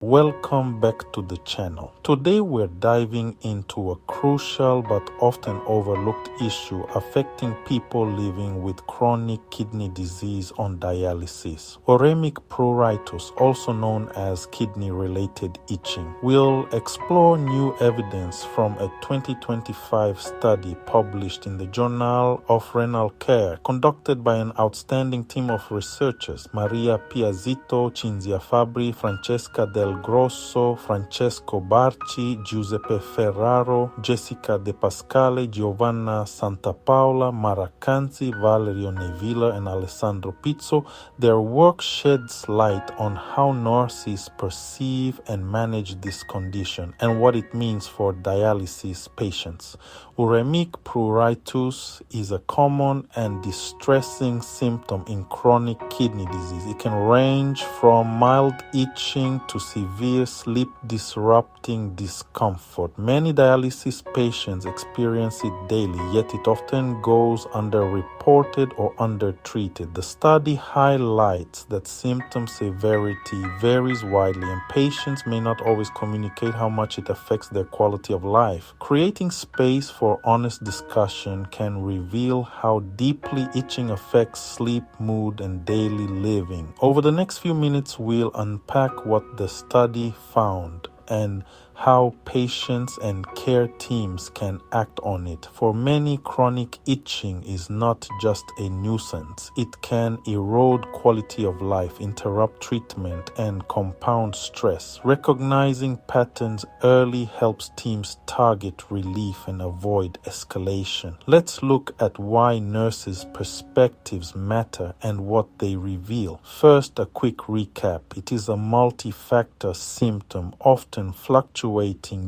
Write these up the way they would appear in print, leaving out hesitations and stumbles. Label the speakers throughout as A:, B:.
A: Welcome back to the channel. Today we're diving into a crucial but often overlooked issue affecting people living with chronic kidney disease on dialysis. Uremic pruritus, also known as kidney-related itching. We'll explore new evidence from a 2025 study published in the Journal of Renal Care, conducted by an outstanding team of researchers: Maria Piazzito, Cinzia Fabri, Francesca Del Grosso, Francesco Barci, Giuseppe Ferraro, Jessica De Pascale, Giovanna Santapaola, Mara Canzi, Valerio Nevilla, and Alessandro Pizzo. Their work sheds light on how nurses perceive and manage this condition and what it means for dialysis patients. Uremic pruritus is a common and distressing symptom in chronic kidney disease. It can range from mild itching to severe sleep-disrupting discomfort. Many dialysis patients experience it daily, yet it often goes underreported or undertreated. The study highlights that symptom severity varies widely, and patients may not always communicate how much it affects their quality of life. Creating space for honest discussion can reveal how deeply itching affects sleep, mood, and daily living. Over the next few minutes, we'll unpack what the study found and how patients and care teams can act on it. For many, chronic itching is not just a nuisance. It can erode quality of life, interrupt treatment, and compound stress. Recognizing patterns early helps teams target relief and avoid escalation. Let's look at why nurses' perspectives matter and what they reveal. First, a quick recap. It is a multi-factor symptom, often fluctuating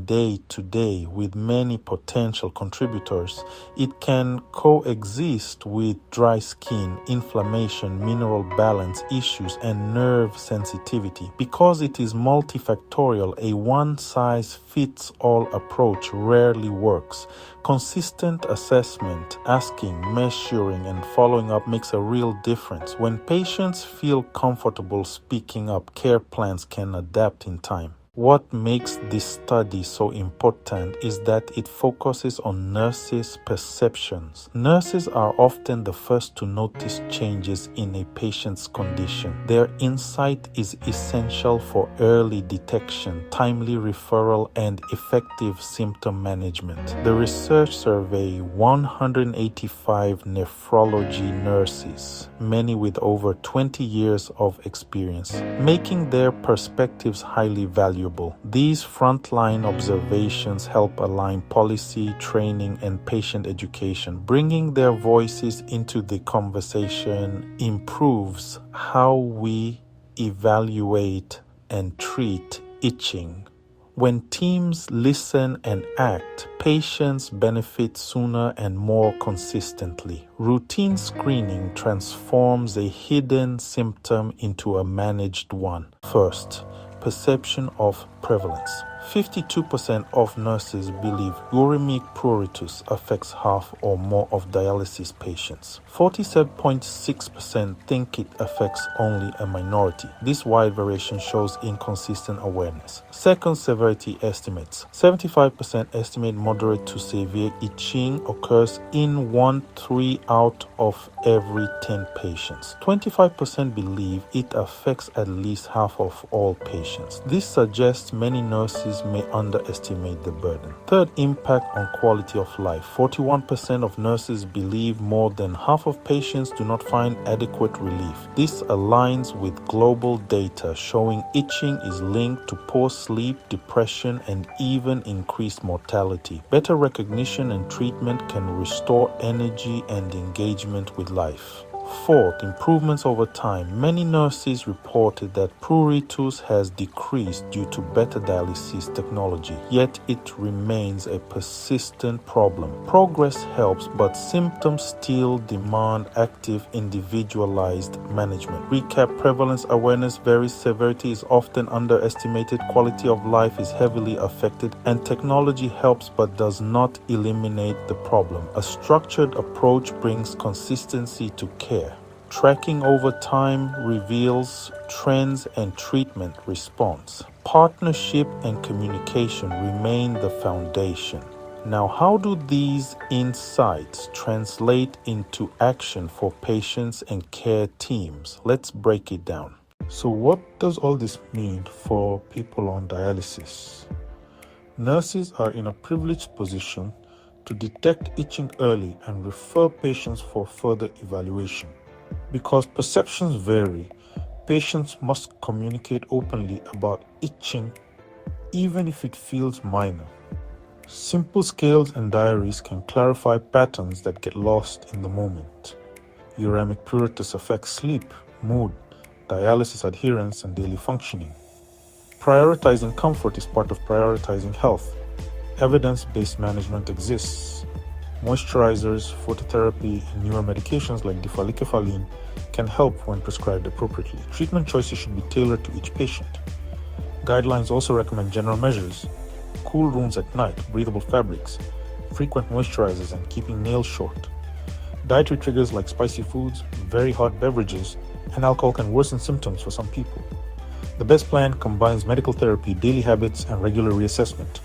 A: day to day with many potential contributors. It can coexist with dry skin, inflammation, mineral balance issues, and nerve sensitivity. Because it is multifactorial, a one-size-fits-all approach rarely works. Consistent assessment, asking, measuring, and following up makes a real difference. When patients feel comfortable speaking up, care plans can adapt in time. What makes this study so important is that it focuses on nurses' perceptions. Nurses are often the first to notice changes in a patient's condition. Their insight is essential for early detection, timely referral, and effective symptom management. The research surveyed 185 nephrology nurses, many with over 20 years of experience, making their perspectives highly valuable. These frontline observations help align policy, training, and patient education. Bringing their voices into the conversation improves how we evaluate and treat itching. When teams listen and act, patients benefit sooner and more consistently. Routine screening transforms a hidden symptom into a managed one. First, perception of prevalence. 52% of nurses believe uremic pruritus affects half or more of dialysis patients. 47.6% think it affects only a minority. This wide variation shows inconsistent awareness. Second, severity estimates. 75% estimate moderate to severe itching occurs in 1-3 out of every 10 patients. 25% believe it affects at least half of all patients. This suggests many nurses may underestimate the burden. Third, impact on quality of life. 41% of nurses believe more than half of patients do not find adequate relief. This aligns with global data showing itching is linked to poor sleep, depression, and even increased mortality. Better recognition and treatment can restore energy and engagement with life. Fourth, improvements over time. Many nurses reported that pruritus has decreased due to better dialysis technology, yet it remains a persistent problem. Progress helps, but symptoms still demand active, individualized management. Recap: prevalence awareness varies, severity is often underestimated, quality of life is heavily affected, and technology helps but does not eliminate the problem. A structured approach brings consistency to care. Tracking over time reveals trends and treatment response. Partnership and communication remain the foundation. Now, how do these insights translate into action for patients and care teams? Let's break it down. So, what does all this mean for people on dialysis? Nurses are in a privileged position to detect itching early and refer patients for further evaluation. Because perceptions vary, patients must communicate openly about itching, even if it feels minor. Simple scales and diaries can clarify patterns that get lost in the moment. Uremic pruritus affects sleep, mood, dialysis adherence, and daily functioning. Prioritizing comfort is part of prioritizing health. Evidence-based management exists. Moisturizers, phototherapy, and newer medications like difelikefalin can help when prescribed appropriately. Treatment choices should be tailored to each patient. Guidelines also recommend general measures: cool rooms at night, breathable fabrics, frequent moisturizers, and keeping nails short. Dietary triggers like spicy foods, very hot beverages, and alcohol can worsen symptoms for some people. The best plan combines medical therapy, daily habits, and regular reassessment.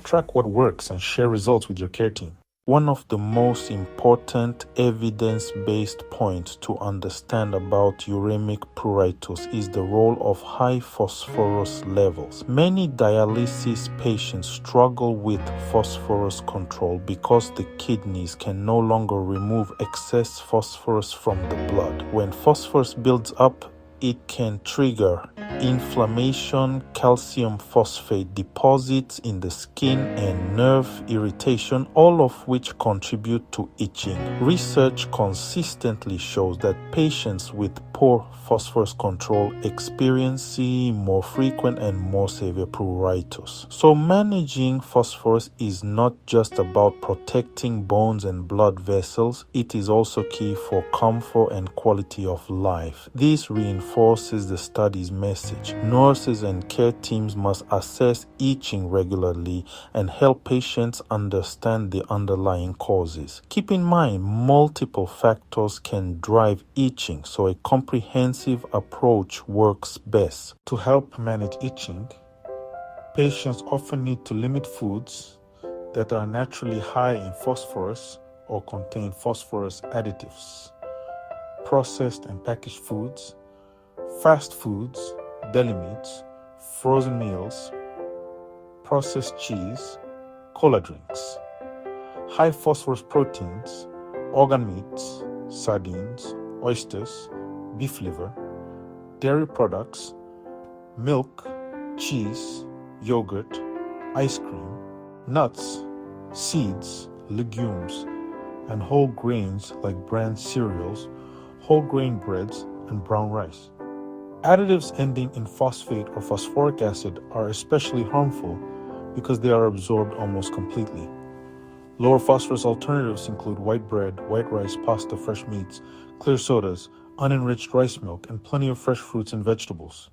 A: Track what works and share results with your care team. One of the most important evidence-based points to understand about uremic pruritus is the role of high phosphorus levels. Many dialysis patients struggle with phosphorus control because the kidneys can no longer remove excess phosphorus from the blood. When phosphorus builds up, it can trigger inflammation, calcium phosphate deposits in the skin, and nerve irritation, all of which contribute to itching. Research consistently shows that patients with poor phosphorus control experience more frequent and more severe pruritus. So managing phosphorus is not just about protecting bones and blood vessels, it is also key for comfort and quality of life. This reinforces the study's message. Nurses and care teams must assess itching regularly and help patients understand the underlying causes. Keep in mind, multiple factors can drive itching, so a comprehensive approach works best. To help manage itching, patients often need to limit foods that are naturally high in phosphorus or contain phosphorus additives, processed and packaged foods, fast foods, deli meats, frozen meals, processed cheese, cola drinks. High phosphorus proteins, organ meats, sardines, oysters, beef liver, dairy products, milk, cheese, yogurt, ice cream, nuts, seeds, legumes, and whole grains like bran cereals, whole grain breads, and brown rice. Additives ending in phosphate or phosphoric acid are especially harmful because they are absorbed almost completely. Lower phosphorus alternatives include white bread, white rice, pasta, fresh meats, clear sodas, unenriched rice milk, and plenty of fresh fruits and vegetables.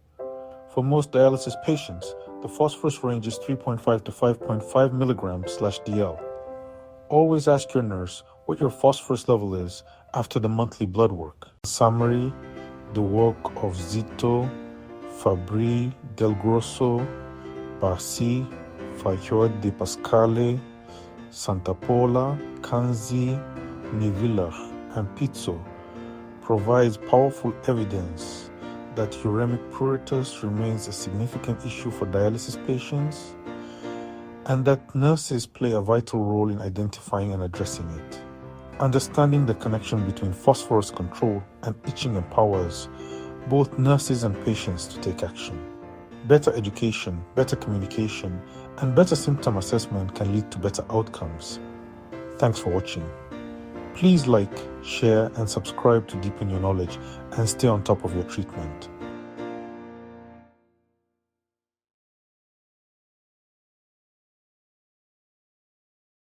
A: For most dialysis patients, the phosphorus range is 3.5 to 5.5 milligrams/dl. Always ask your nurse what your phosphorus level is after the monthly blood work. In summary, the work of Zito, Fabri, Del Grosso, Barsi, Falchot de Pascale, Santapola, Kanzi, Niviller, and Pizzo provides powerful evidence that uremic pruritus remains a significant issue for dialysis patients and that nurses play a vital role in identifying and addressing it. Understanding the connection between phosphorus control and itching empowers both nurses and patients to take action. Better education, better communication, and better symptom assessment can lead to better outcomes. Thanks for watching. Please like, share, and subscribe to deepen your knowledge and stay on top of your treatment.